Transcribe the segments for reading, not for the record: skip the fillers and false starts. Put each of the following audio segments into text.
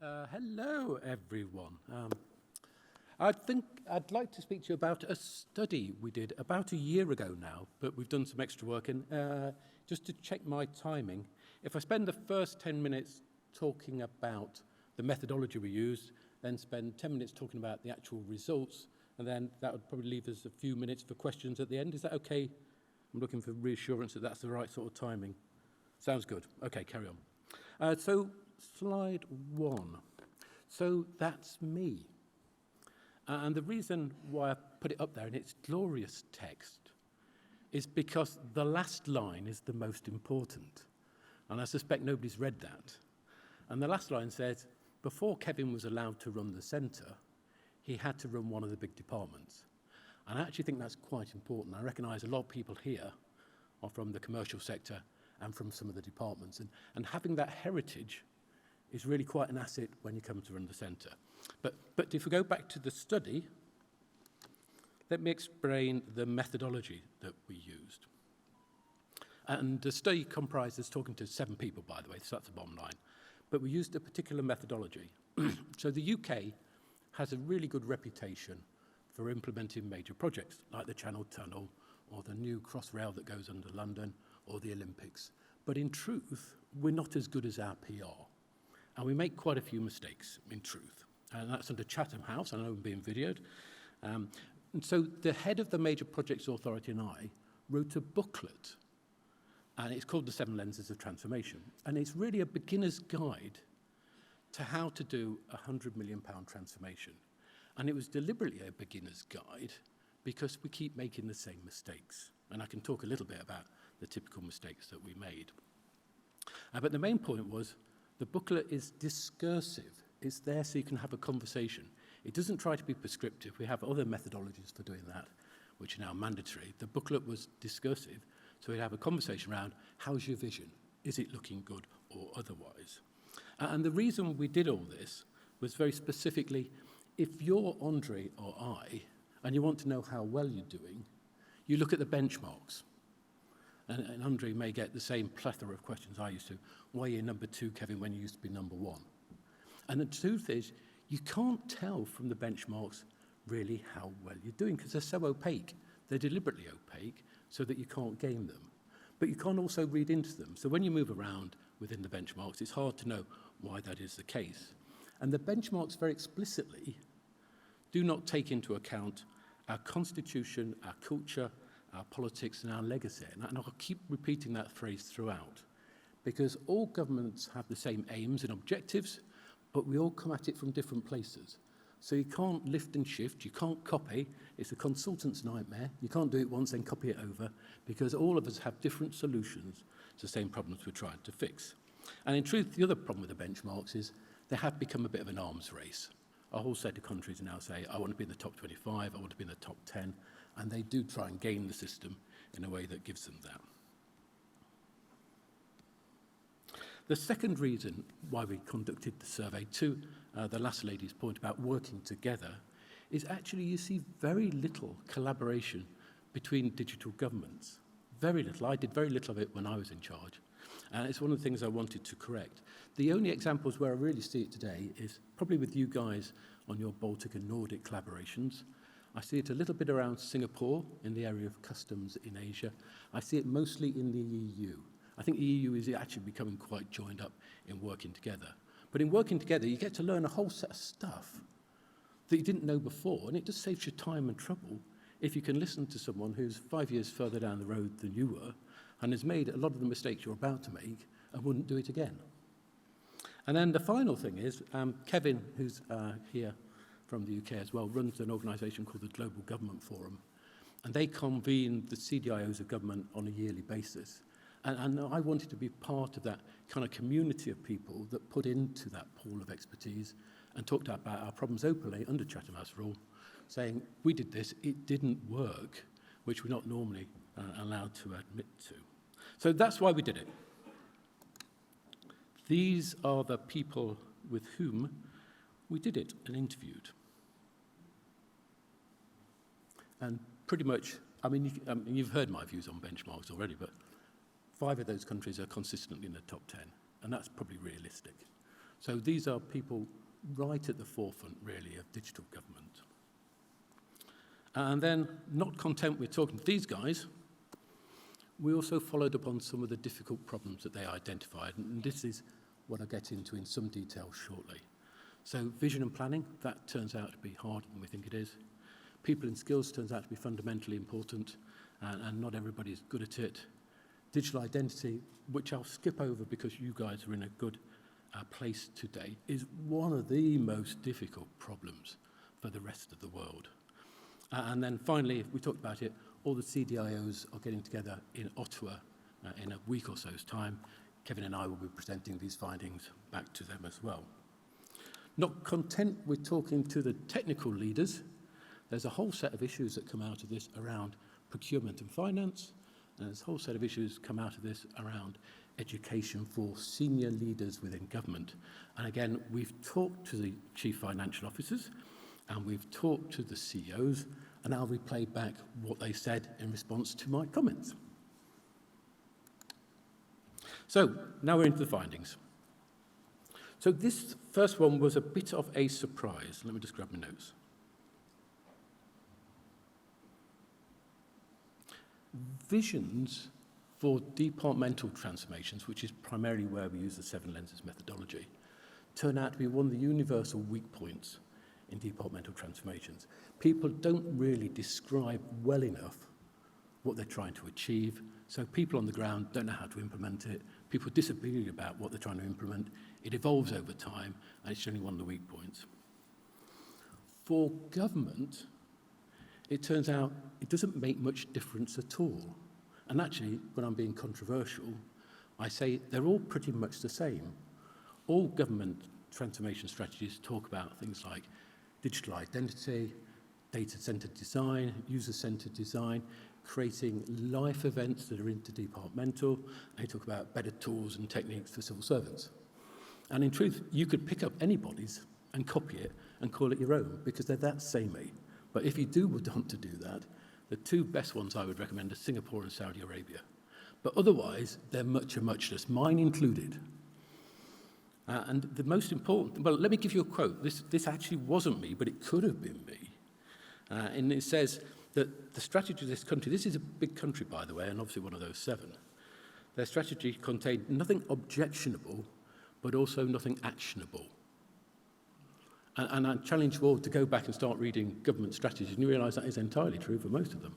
Hello, everyone. I'd like to speak to you about a study we did about a year ago now, but we've done some extra work. And just to check my timing, if I spend the first 10 minutes talking about the methodology we used, then spend 10 minutes talking about the actual results, and then that would probably leave us a few minutes for questions at the end. Is that okay? I'm looking for reassurance that that's the right sort of timing. Sounds good. Okay, carry on. So slide 1. So that's me. And the reason why I put it up there in its glorious text is because the last line is the most important. And I suspect nobody's read that. And the last line says, before Kevin was allowed to run the centre, he had to run one of the big departments. And I actually think that's quite important. I recognise a lot of people here are from the commercial sector and from some of the departments. And having that heritage is really quite an asset when you come to run the centre. But if we go back to the study, let me explain the methodology that we used. And the study comprises talking to 7 people, by the way, so that's the bottom line. But we used a particular methodology. So the UK has a really good reputation for implementing major projects, like the Channel Tunnel, or the new Crossrail that goes under London, or the Olympics. But in truth, we're not as good as our PR. And we make quite a few mistakes, in truth. And that's under Chatham House. I know I'm being videoed. And so the head of the Major Projects Authority and I wrote a booklet. And it's called The 7 Lenses of Transformation. And it's really a beginner's guide to how to do a £100 million transformation. And it was deliberately a beginner's guide because we keep making the same mistakes. And I can talk a little bit about the typical mistakes that we made. But the main point was the booklet is discursive. It's there so you can have a conversation. It doesn't try to be prescriptive. We have other methodologies for doing that, which are now mandatory. The booklet was discursive, so we'd have a conversation around, how's your vision? Is it looking good or otherwise? And the reason we did all this was very specifically, if you're Andre or I, and you want to know how well you're doing, you look at the benchmarks. And Andre may get the same plethora of questions I used to. Why are you number 2, Kevin, when you used to be number 1? And the truth is, you can't tell from the benchmarks really how well you're doing because they're so opaque. They're deliberately opaque so that you can't game them. But you can't also read into them. So when you move around within the benchmarks, it's hard to know why that is the case. And the benchmarks very explicitly do not take into account our constitution, our culture, our politics and our legacy. And I'll keep repeating that phrase throughout because all governments have the same aims and objectives, but we all come at it from different places. So you can't lift and shift, you can't copy. It's a consultant's nightmare. You can't do it once and copy it over because all of us have different solutions to the same problems we're trying to fix. And in truth, the other problem with the benchmarks is they have become a bit of an arms race. A whole set of countries now say, I want to be in the top 25, I want to be in the top 10, and they do try and game the system in a way that gives them that. The second reason why we conducted the survey, to the last lady's point about working together, is actually you see very little collaboration between digital governments. Very little. I did very little of it when I was in charge. And it's one of the things I wanted to correct. The only examples where I really see it today is probably with you guys on your Baltic and Nordic collaborations. I see it a little bit around Singapore in the area of customs in Asia. I see it mostly in the EU. I think the EU is actually becoming quite joined up in working together. But in working together, you get to learn a whole set of stuff that you didn't know before, and it just saves you time and trouble if you can listen to someone who's 5 years further down the road than you were and has made a lot of the mistakes you're about to make and wouldn't do it again. And then the final thing is, Kevin, who's here from the UK as well, runs an organisation called the Global Government Forum, and they convene the CDIOs of government on a yearly basis. And I wanted to be part of that kind of community of people that put into that pool of expertise and talked about our problems openly under Chatham House rule, saying, we did this, it didn't work, which we're not normally allowed to admit to. So that's why we did it. These are the people with whom we did it and interviewed. And pretty much, I mean, you've heard my views on benchmarks already, but 5 of those countries are consistently in the top 10, and that's probably realistic. So these are people right at the forefront, really, of digital government. And then, not content with talking to these guys, we also followed up on some of the difficult problems that they identified, and this is what I'll get into in some detail shortly. So vision and planning, that turns out to be harder than we think it is. People and skills turns out to be fundamentally important, and not everybody's good at it. Digital identity, which I'll skip over because you guys are in a good place today, is one of the most difficult problems for the rest of the world. And then finally, we talked about it, all the CDIOs are getting together in Ottawa in a week or so's time. Kevin and I will be presenting these findings back to them as well. Not content with talking to the technical leaders, there's a whole set of issues that come out of this around procurement and finance, and there's a whole set of issues come out of this around education for senior leaders within government. And again, we've talked to the chief financial officers, and we've talked to the CEOs, and I'll replay back what they said in response to my comments. So, now we're into the findings. So this first one was a bit of a surprise. Let me just grab my notes. Visions for departmental transformations, which is primarily where we use the 7 lenses methodology, turn out to be one of the universal weak points in departmental transformations. People don't really describe well enough what they're trying to achieve, so people on the ground don't know how to implement it. People disagree about what they're trying to implement. It evolves over time, and it's only one of the weak points. For government, it turns out it doesn't make much difference at all. And actually, when I'm being controversial, I say they're all pretty much the same. All government transformation strategies talk about things like digital identity, data-centered design, user-centered design, creating life events that are interdepartmental. They talk about better tools and techniques for civil servants. And in truth, you could pick up anybody's and copy it and call it your own, because they're that samey. But if you do want to do that, the 2 best ones I would recommend are Singapore and Saudi Arabia. But otherwise, they're much of muchness, mine included. And the most important, well, let me give you a quote. This actually wasn't me, but it could have been me. And it says that the strategy of this country, this is a big country, by the way, and obviously one of those 7. Their strategy contained nothing objectionable, but also nothing actionable. And I challenge you all to go back and start reading government strategies, and you realise that is entirely true for most of them.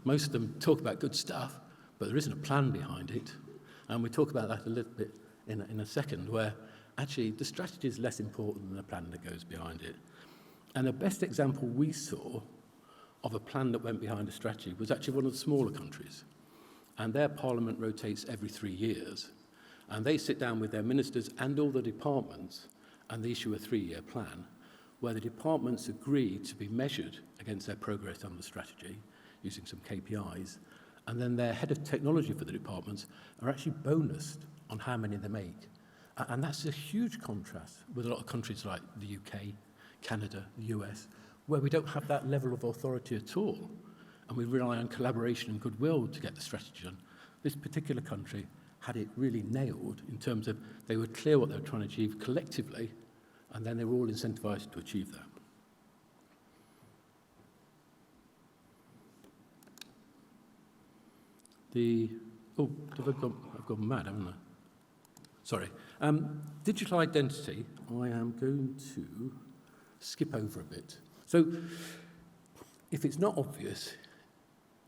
Most of them talk about good stuff, but there isn't a plan behind it. And we talk about that a little bit in a second, where actually the strategy is less important than the plan that goes behind it. And the best example we saw of a plan that went behind a strategy was actually one of the smaller countries. And their parliament rotates every 3 years. And they sit down with their ministers and all the departments, and they issue a 3-year plan where the departments agree to be measured against their progress on the strategy using some KPIs, and then their head of technology for the departments are actually bonused on how many they make. And that's a huge contrast with a lot of countries like the UK, Canada, the US, where we don't have that level of authority at all, and we rely on collaboration and goodwill to get the strategy done. This particular country had it really nailed in terms of they were clear what they were trying to achieve collectively, and then they were all incentivized to achieve that. I've gone mad, haven't I? Sorry. Digital identity, I am going to skip over a bit. So, if it's not obvious,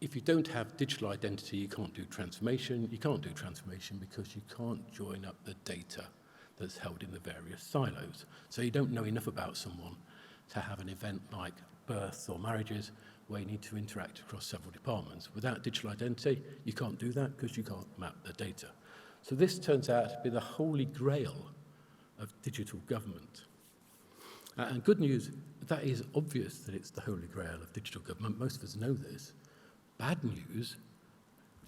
if you don't have digital identity, you can't do transformation. You can't do transformation because you can't join up the data that's held in the various silos. So you don't know enough about someone to have an event like births or marriages where you need to interact across several departments. Without digital identity, you can't do that because you can't map the data. So this turns out to be the holy grail of digital government. And good news, that is obvious that it's the holy grail of digital government. Most of us know this. Bad news,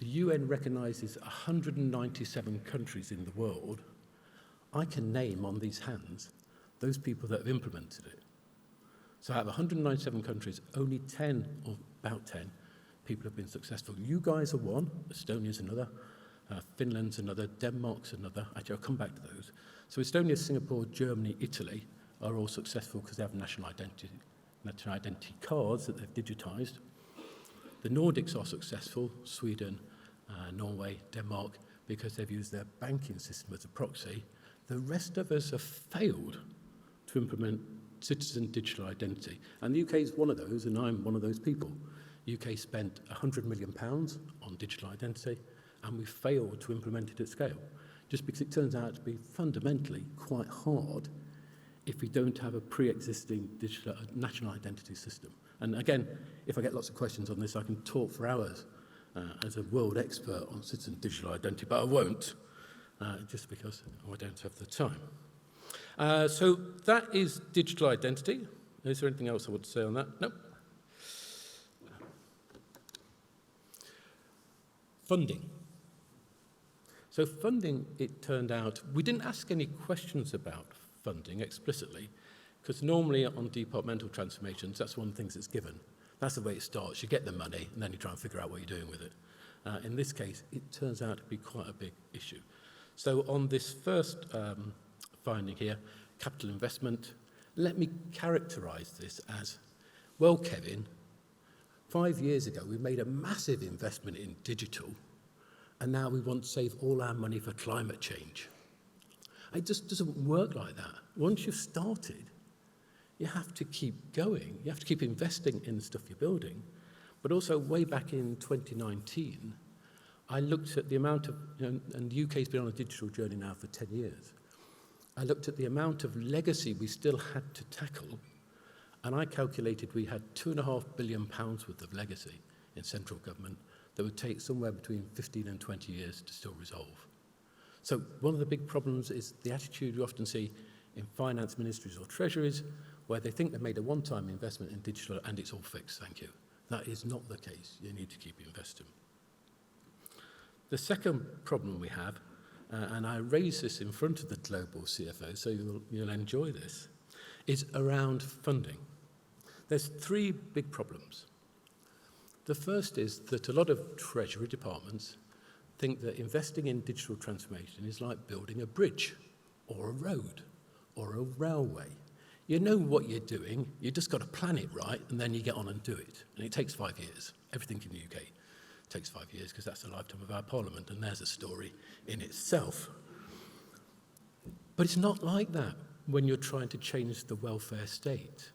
the UN recognises 197 countries in the world. I can name on these hands those people that have implemented it. So out of 197 countries, only 10, or about 10, people have been successful. You guys are one, Estonia's another, Finland's another, Denmark's another. Actually, I'll come back to those. So Estonia, Singapore, Germany, Italy are all successful because they have national identity cards that they've digitised. The Nordics are successful, Sweden, Norway, Denmark, because they've used their banking system as a proxy. The rest of us have failed to implement citizen digital identity. And the UK is one of those, and I'm one of those people. UK spent £100 million on digital identity, and we failed to implement it at scale, just because it turns out to be fundamentally quite hard if we don't have a pre-existing digital national identity system. And again, if I get lots of questions on this, I can talk for hours as a world expert on citizen digital identity, but I won't, just because I don't have the time. So that is digital identity. Is there anything else I want to say on that? No. Funding. So funding, it turned out, we didn't ask any questions about funding explicitly, because normally on departmental transformations, that's one of the things that's given. That's the way it starts. You get the money, and then you try and figure out what you're doing with it. In this case, it turns out to be quite a big issue. So on this first finding here, capital investment, let me characterize this as, well, Kevin, 5 years ago, we made a massive investment in digital, and now we want to save all our money for climate change. It just doesn't work like that. Once you've started, you have to keep going. You have to keep investing in the stuff you're building. But also, way back in 2019, I looked at the amount of, and the UK's been on a digital journey now for 10 years. I looked at the amount of legacy we still had to tackle, and I calculated we had £2.5 billion worth of legacy in central government that would take somewhere between 15 and 20 years to still resolve. So one of the big problems is the attitude you often see in finance ministries or treasuries, where they think they've made a one-time investment in digital and it's all fixed, thank you. That is not the case. You need to keep investing. The second problem we have, and I raise this in front of the global CFO, so you'll enjoy this, is around funding. There's three big problems. The first is that a lot of treasury departments think that investing in digital transformation is like building a bridge or a road or a railway. You know what you're doing, you just got to plan it right, and then you get on and do it. And it takes 5 years. Everything in the UK takes 5 years, because that's the lifetime of our parliament, and there's a story in itself. But it's not like that when you're trying to change the welfare state,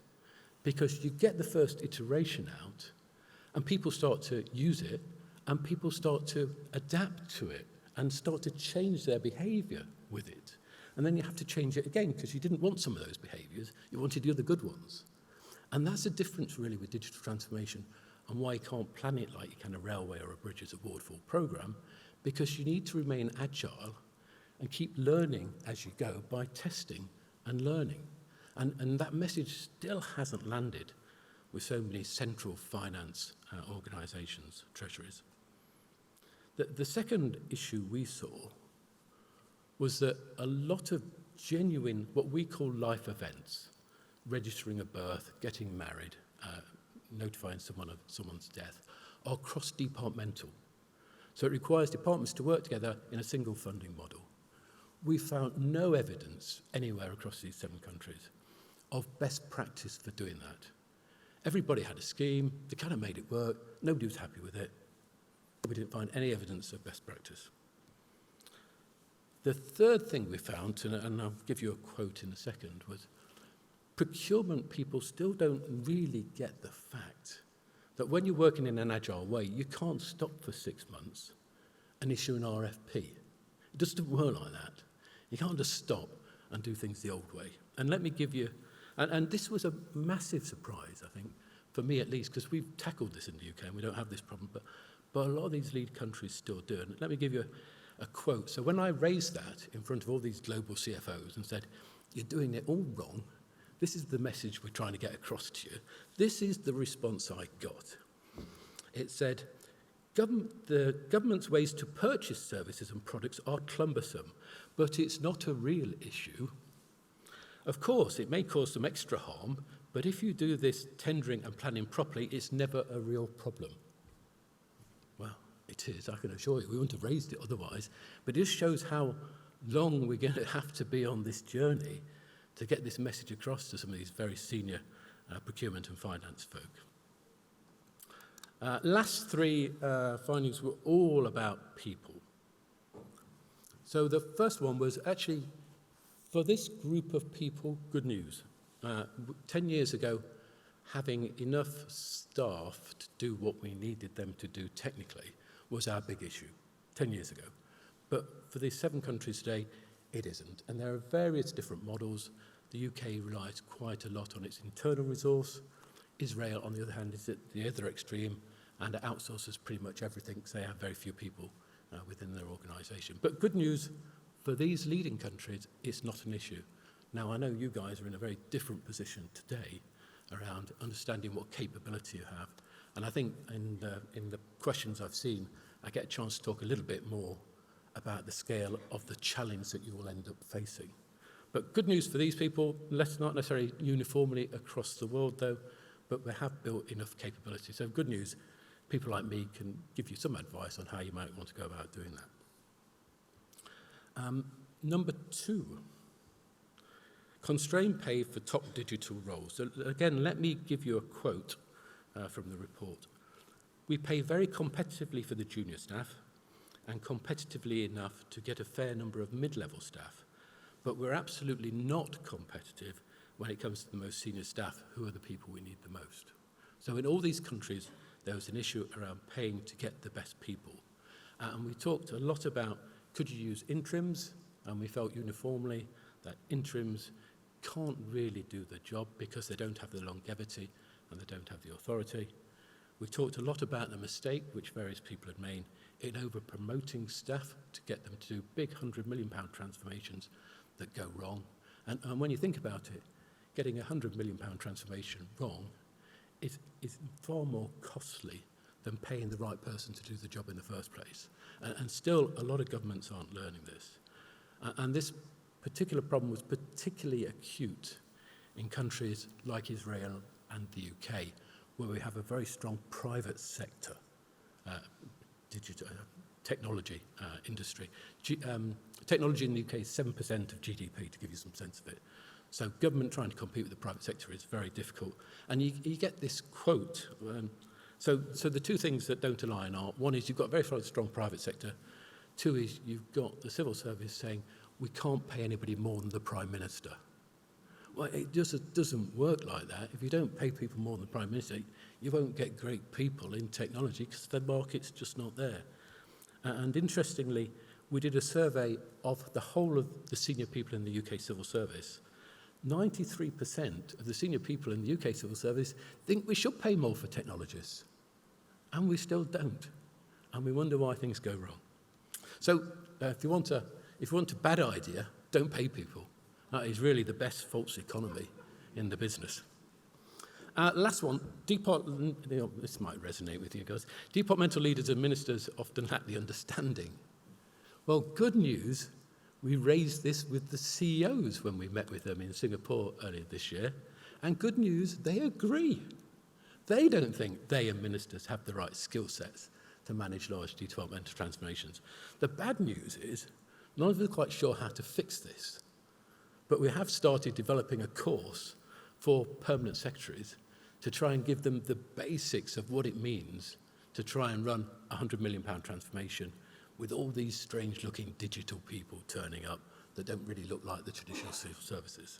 because you get the first iteration out, and people start to use it, and people start to adapt to it, and start to change their behaviour with it. And then you have to change it again, because you didn't want some of those behaviours, you wanted the other good ones. And that's the difference really with digital transformation, and why you can't plan it like you can a railway or a bridge as a waterfall programme, because you need to remain agile and keep learning as you go by testing and learning. And that message still hasn't landed with so many central finance organisations, treasuries. The second issue we saw was that a lot of genuine, what we call life events, registering a birth, getting married, notifying someone of someone's death, are cross-departmental. So it requires departments to work together in a single funding model. We found no evidence anywhere across these 7 countries of best practice for doing that. Everybody had a scheme, they kind of made it work, nobody was happy with it. We didn't find any evidence of best practice. The third thing we found, and I'll give you a quote in a second, was procurement people still don't really get the fact that when you're working in an agile way, you can't stop for 6 months and issue an RFP. It just doesn't work like that. You can't just stop and do things the old way. And let me give you, and this was a massive surprise, I think, for me at least, because we've tackled this in the UK and we don't have this problem, but a lot of these lead countries still do. And let me give you a quote. So when I raised that in front of all these global CFOs and said, you're doing it all wrong, this is the message we're trying to get across to you, this is the response I got. It said, the government's ways to purchase services and products are cumbersome, but it's not a real issue. Of course, it may cause some extra harm, but if you do this tendering and planning properly, it's never a real problem. Well, it is, I can assure you. We wouldn't have raised it otherwise. But it just shows how long we're going to have to be on this journey to get this message across to some of these very senior procurement and finance folk. Last three findings were all about people. So the first one was actually, for this group of people, good news. 10 years ago, having enough staff to do what we needed them to do technically was our big issue 10 years ago. But for these 7 countries today, it isn't. And there are various different models. The UK relies quite a lot on its internal resource. Israel, on the other hand, is at the other extreme and outsources pretty much everything because they have very few people within their organisation. But good news, for these leading countries, it's not an issue. Now, I know you guys are in a very different position today around understanding what capability you have. And I think in the questions I've seen, I get a chance to talk a little bit more about the scale of the challenge that you will end up facing. But good news for these people, not necessarily uniformly across the world though, but we have built enough capability. So good news, people like me can give you some advice on how you might want to go about doing that. Number 2, constrained pay for top digital roles. So again, let me give you a quote from the report. We pay very competitively for the junior staff and competitively enough to get a fair number of mid-level staff, but we're absolutely not competitive when it comes to the most senior staff, who are the people we need the most. So in all these countries, there was an issue around paying to get the best people. And we talked a lot about, could you use interims? And we felt uniformly that interims can't really do the job because they don't have the longevity and they don't have the authority. We talked a lot about the mistake, which various people had made, in over-promoting staff to get them to do big £100 million transformations that go wrong. And when you think about it, getting a £100 million transformation wrong is far more costly than paying the right person to do the job in the first place. And still, a lot of governments aren't learning this. And this particular problem was particularly acute in countries like Israel and the UK, where we have a very strong private sector digital technology industry. Technology in the UK is 7% of GDP, to give you some sense of it. So government trying to compete with the private sector is very difficult. And you get this quote. So the two things that don't align are, one is you've got a very strong private sector. 2 is you've got the civil service saying, we can't pay anybody more than the Prime Minister. Well, it just doesn't work like that. If you don't pay people more than the Prime Minister, you won't get great people in technology because the market's just not there. And interestingly, we did a survey of the whole of the senior people in the UK civil service. 93% of the senior people in the UK civil service think we should pay more for technologists. And we still don't. And we wonder why things go wrong. So if you want a bad idea, don't pay people. That is really the best false economy in the business. Last one, this might resonate with you guys. Departmental leaders and ministers often lack the understanding. Well, good news, we raised this with the CEOs when we met with them in Singapore earlier this year. And good news, they agree. They don't think they and ministers have the right skill sets to manage large departmental transformations. The bad news is, none of us are quite sure how to fix this. But we have started developing a course for permanent secretaries to try and give them the basics of what it means to try and run a £100 million transformation with all these strange-looking digital people turning up that don't really look like the traditional civil services.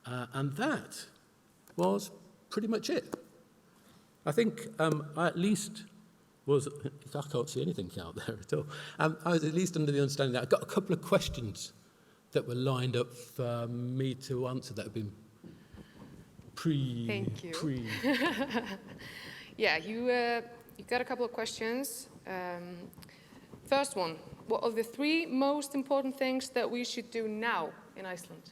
And that was pretty much it. I think I at least was, I can't see anything out there at all. I was at least under the understanding that I got a couple of questions that were lined up for me to answer that have been Thank you. Yeah, you got a couple of questions. First one, what are the 3 most important things that we should do now in Iceland?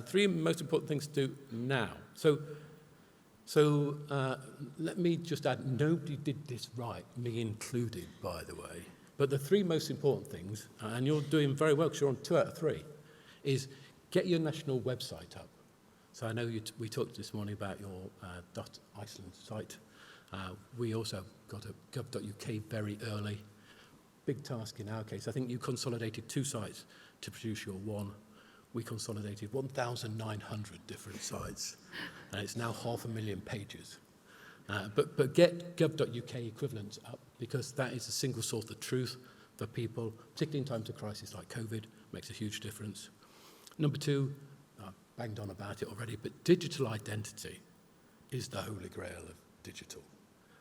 3 most important things to do now. So let me just add, nobody did this right, me included, by the way. But the 3 most important things, and you're doing very well because you're on 2 out of 3, is get your national website up. So I know we talked this morning about your .Iceland site. We also got a gov.uk very early. big task in our case. I think you consolidated 2 sites to produce your one. We consolidated 1,900 different sites, and it's now 500,000 pages. But get gov.uk equivalents up, because that is a single source of truth for people, particularly in times of crisis like COVID, makes a huge difference. Number 2, I banged on about it already, but digital identity is the holy grail of digital.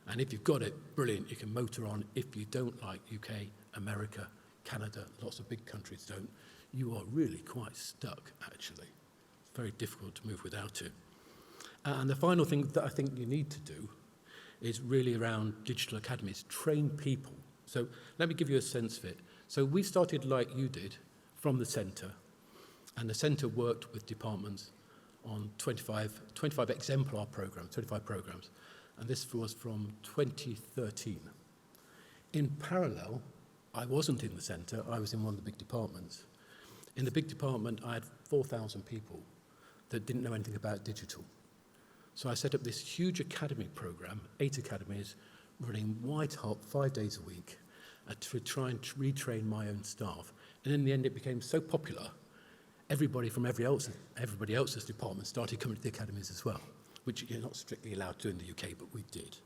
And if you've got it, brilliant, you can motor on. If you don't, like UK, America, Canada, lots of big countries don't, you are really quite stuck, actually. It's very difficult to move without it. And the final thing that I think you need to do is really around digital academies, train people. So let me give you a sense of it. So we started like you did from the centre, and the centre worked with departments on 25 exemplar programs, 25 programs, and this was from 2013. In parallel, I wasn't in the centre, I was in one of the big departments. In the big department, I had 4,000 people that didn't know anything about digital. So I set up this huge academy program, 8 academies, running white hot 5 days a week to try and retrain my own staff. And in the end, it became so popular, everybody from everybody else's department started coming to the academies as well, which you're not strictly allowed to in the UK, but we did.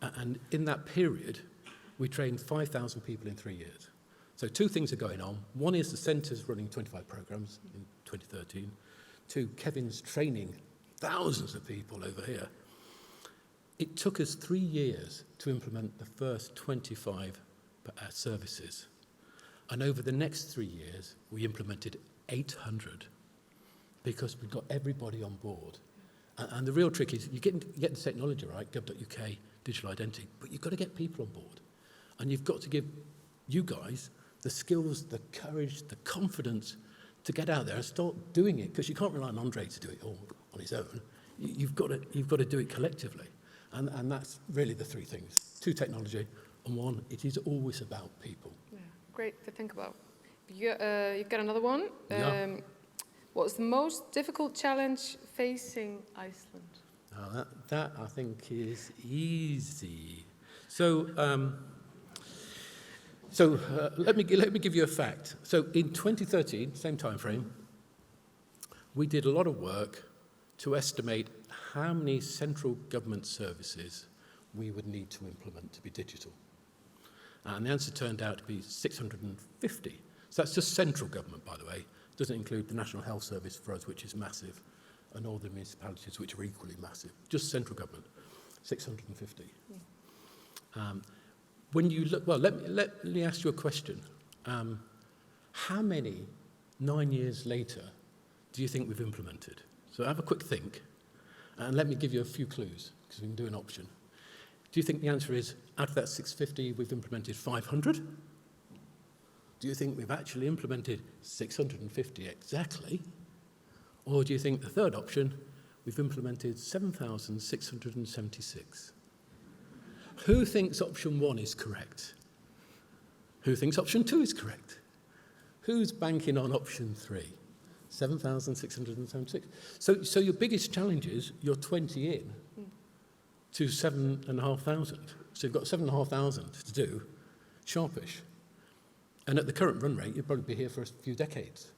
And in that period, we trained 5,000 people in 3 years. So 2 things are going on. One is the centre's running 25 programs in 2013. 2, Kevin's training thousands of people over here. It took us 3 years to implement the first 25 services. And over the next 3 years, we implemented 800 because we got everybody on board. And the real trick is you get the technology right, gov.uk, digital identity, but you've got to get people on board. And you've got to give you guys the skills, the courage, the confidence to get out there and start doing it, because you can't rely on Andre to do it all on his own. You've got to do it collectively. And that's really the 3 things. 2, technology, and 1, it is always about people. Yeah, great to think about. You've got another one. Yeah. What was the most difficult challenge facing Iceland? That I think is easy. So let me give you a fact. So in 2013, same time frame, we did a lot of work to estimate how many central government services we would need to implement to be digital. And the answer turned out to be 650. So that's just central government, by the way. It doesn't include the National Health Service for us, which is massive, and all the municipalities, which are equally massive. Just central government, 650. Yeah. When you look, well, let me ask you a question. How many, 9 years later, do you think we've implemented? So have a quick think, and let me give you a few clues, because we can do an option. Do you think the answer is, out of that 650, we've implemented 500? Do you think we've actually implemented 650 exactly? Or do you think the third option, we've implemented 7,676? Who thinks option 1 is correct? Who thinks option 2 is correct? Who's banking on option 3? 7,676. So your biggest challenge is you're 20 in to 7,500. So you've got 7,500 to do, sharpish. And at the current run rate, you'll probably be here for a few decades.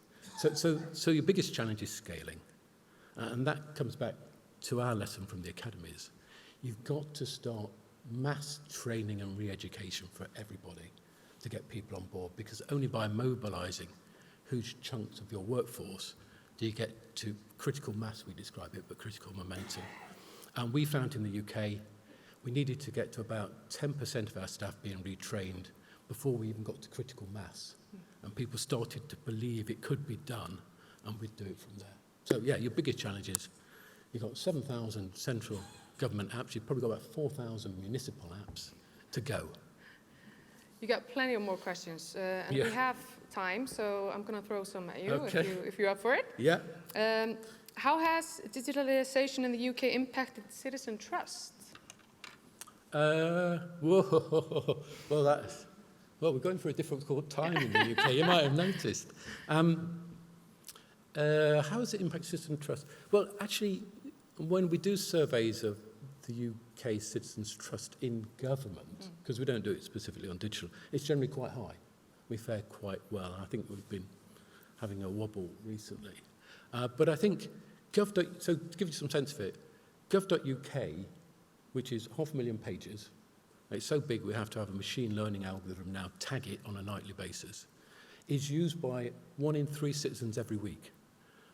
So your biggest challenge is scaling. And that comes back to our lesson from the academies. You've got to start mass training and re-education for everybody to get people on board, because only by mobilising huge chunks of your workforce do you get to critical mass, we describe it, but critical momentum. And we found in the UK, we needed to get to about 10% of our staff being retrained before we even got to critical mass. And people started to believe it could be done, and we'd do it from there. So yeah, your biggest challenge is you've got 7,000 central government apps, you've probably got about 4,000 municipal apps to go. You got plenty of more questions, and we have time, so I'm going to throw some at you, Okay. if you're up for it. Yeah. How has digitalization in the UK impacted citizen trust? Well, we're going through a difficult time in the UK, you might have noticed. How has it impacted citizen trust? Well, actually, when we do surveys of the UK citizens' trust in government, because we don't do it specifically on digital, it's generally quite high. We fare quite well. I think we've been having a wobble recently. But I think so to give you some sense of it, gov.uk, which is 500,000 pages, it's so big we have to have a machine learning algorithm now tag it on a nightly basis, is used by 1 in 3 citizens every week.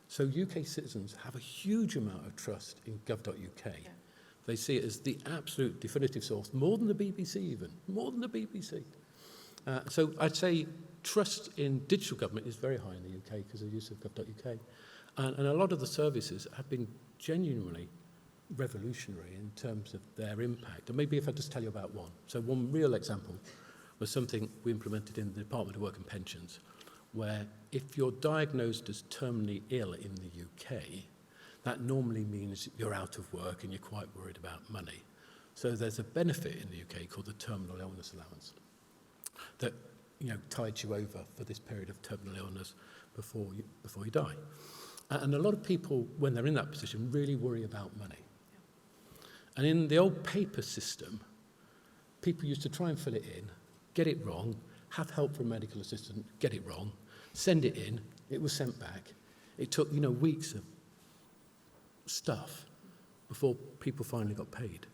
So UK citizens have a huge amount of trust in gov.uk. Yeah. They see it as the absolute definitive source, more than the BBC even, more than the BBC. So I'd say trust in digital government is very high in the UK because of the use of gov.uk. And a lot of the services have been genuinely revolutionary in terms of their impact. And maybe if I just tell you about one. So one real example was something we implemented in the Department of Work and Pensions, where if you're diagnosed as terminally ill in the UK, that normally means you're out of work and you're quite worried about money. So there's a benefit in the UK called the Terminal Illness Allowance that tides you over for this period of terminal illness before you die. And a lot of people, when they're in that position, really worry about money. And in the old paper system, people used to try and fill it in, get it wrong, have help from a medical assistant, get it wrong, send it in, it was sent back. It took, weeks of stuff before people finally got paid.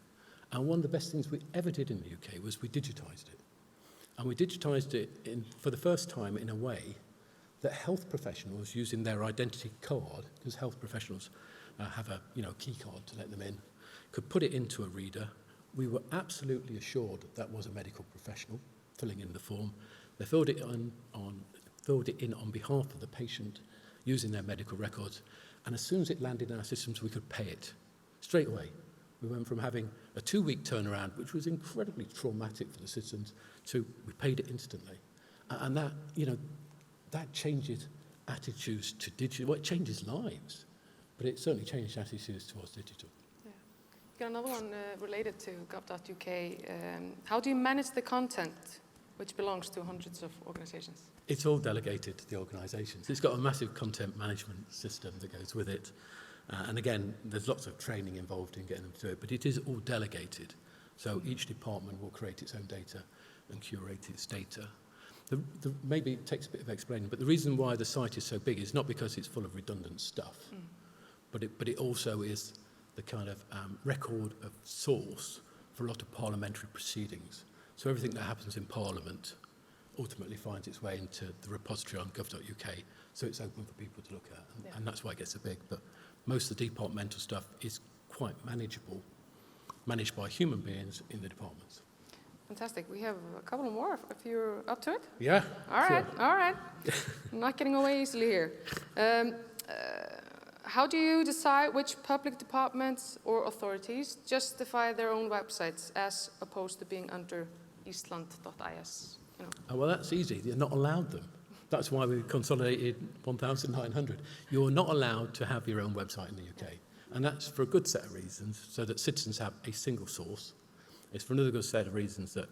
And one of the best things we ever did in the UK was we digitised it. And we digitised it for the first time in a way that health professionals using their identity card, because health professionals have a key card to let them in, could put it into a reader. We were absolutely assured that was a medical professional filling in the form. They filled it in on behalf of the patient using their medical records. And as soon as it landed in our systems, we could pay it straight away. We went from having a 2-week turnaround, which was incredibly traumatic for the citizens, to we paid it instantly. And that, that changes attitudes to digital. Well, it changes lives, but it certainly changed attitudes towards digital. Yeah. Got another one related to gov.uk. How do you manage the content which belongs to hundreds of organisations? It's all delegated to the organisations. It's got a massive content management system that goes with it. And again, there's lots of training involved in getting them to do it, but it is all delegated. So each department will create its own data and curate its data. Maybe it takes a bit of explaining, but the reason why the site is so big is not because it's full of redundant stuff, but it also is the kind of record of source for a lot of parliamentary proceedings. So everything that happens in Parliament ultimately finds its way into the repository on gov.uk, so it's open for people to look at, and that's why it gets so big. But most of the departmental stuff is quite manageable, managed by human beings in the departments. Fantastic. We have a couple more if you're up to it. Yeah. All right. Sure. All right. I'm not getting away easily here. How do you decide which public departments or authorities justify their own websites as opposed to being under Iceland.is? Well, that's easy. You're not allowed them. That's why we consolidated 1,900. You're not allowed to have your own website in the UK. And that's for a good set of reasons, so that citizens have a single source. It's for another good set of reasons that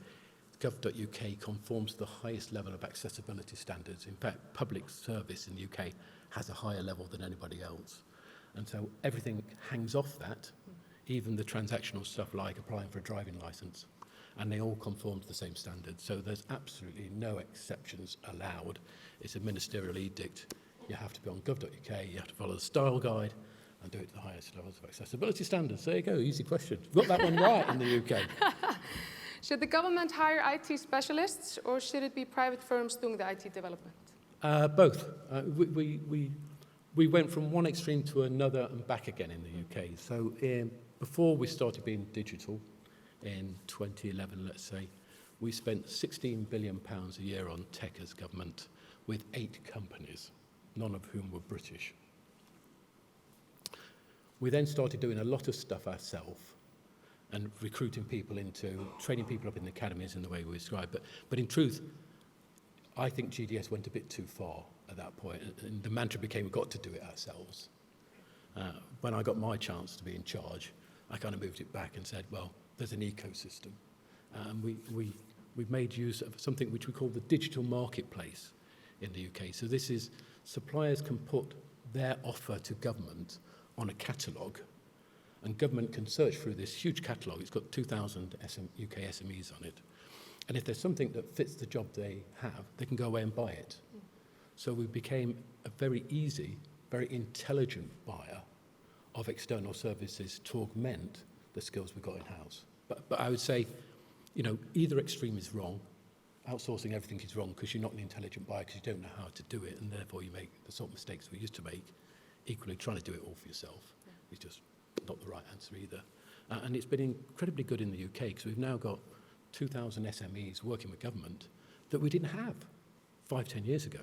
gov.uk conforms to the highest level of accessibility standards. In fact, public service in the UK has a higher level than anybody else. And so everything hangs off that, even the transactional stuff like applying for a driving licence. And they all conform to the same standard. So there's absolutely no exceptions allowed. It's a ministerial edict. You have to be on gov.uk, you have to follow the style guide, and do it to the highest levels of accessibility standards. There you go, easy question. Got that one right in the UK. Should the government hire IT specialists, or should it be private firms doing the IT development? Both. We went from one extreme to another and back again in the UK. So before we started being digital, in 2011, let's say, we spent £16 billion a year on tech as government with 8 companies, none of whom were British. We then started doing a lot of stuff ourselves and recruiting people training people up in the academies in the way we described. But in truth, I think GDS went a bit too far at that point, and the mantra became, we've got to do it ourselves. When I got my chance to be in charge, I kind of moved it back and said, well, there's an ecosystem. And we've made use of something which we call the digital marketplace in the UK. So this is, suppliers can put their offer to government on a catalogue, and government can search through this huge catalogue. It's got 2,000 UK SMEs on it, And if there's something that fits the job they have, they can go away and buy it. So we became a very easy, very intelligent buyer of external services to augment the skills we've got in-house. But I would say, either extreme is wrong. Outsourcing everything is wrong because you're not an intelligent buyer because you don't know how to do it, and therefore you make the sort of mistakes we used to make. Equally, trying to do it all for yourself is just not the right answer either. And it's been incredibly good in the UK because we've now got 2,000 SMEs working with government that we didn't have 5-10 years ago.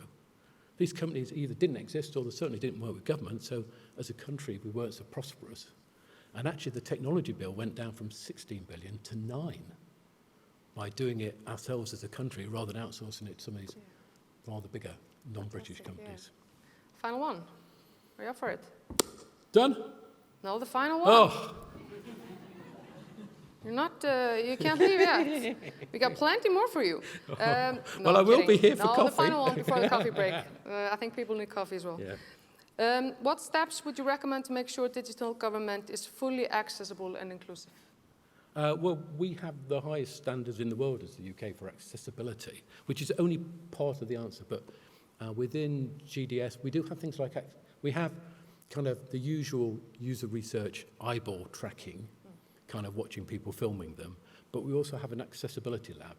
These companies either didn't exist or they certainly didn't work with government, so as a country we weren't so prosperous. And actually the technology bill went down from 16 billion to 9 by doing it ourselves as a country rather than outsourcing it to some of these rather bigger non-British companies. Yeah. Final one. Are you up for it? Done? No, the final one. Oh, You're not, you can't leave yet. We got plenty more for you. No, well, I will be here for coffee. No, the final one before the coffee break. I think people need coffee as well. Yeah. What steps would you recommend to make sure digital government is fully accessible and inclusive? Well, we have the highest standards in the world as the UK for accessibility, which is only part of the answer. But within GDS, we do have things like, we have kind of the usual user research eyeball tracking, kind of watching people filming them. But we also have an accessibility lab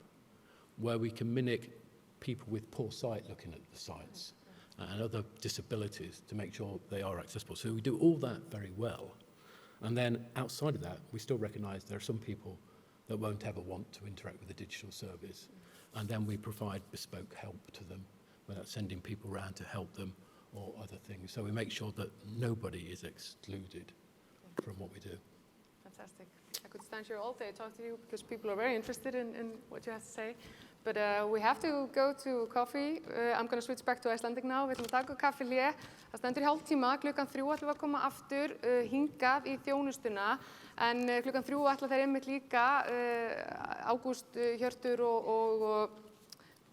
where we can mimic people with poor sight looking at the sites and other disabilities to make sure they are accessible. So we do all that very well. And then outside of that, we still recognise there are some people that won't ever want to interact with a digital service. And then we provide bespoke help to them, whether that's sending people around to help them or other things. So we make sure that nobody is excluded from what we do. Fantastic. I could stand here all day and talk to you because people are very interested in what you have to say. But we have to go to coffee. I'm going to switch back to Icelandic now. Við ætlum að taka kaffi hlé. Það stendur í hálftíma. Klukkan 3 ætlum við að koma aftur hingað í þjónustuna. En klukkan 3 ætla þeir einmitt líka Ágúst, Hjörtur og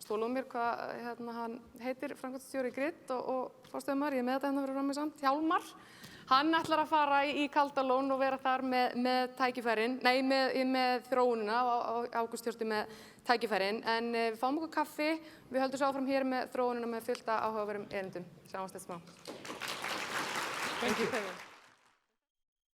stóla mér hvað hann heitir, framkvæmdastjóri Grid og forstöðumaður. Ég er með þetta hérna fyrir frammi samt. Hjálmar. Hann ætlar að fara í Kaldalón og vera þar með tækifærin, með þróunina og Ágúst Hjörtur með tækifærin. En við fáum okkur kaffi, við höldum svo áfram hér með þróunina með fullta áhugaverðum erindum. Sjáumst þetta smá. Thank you.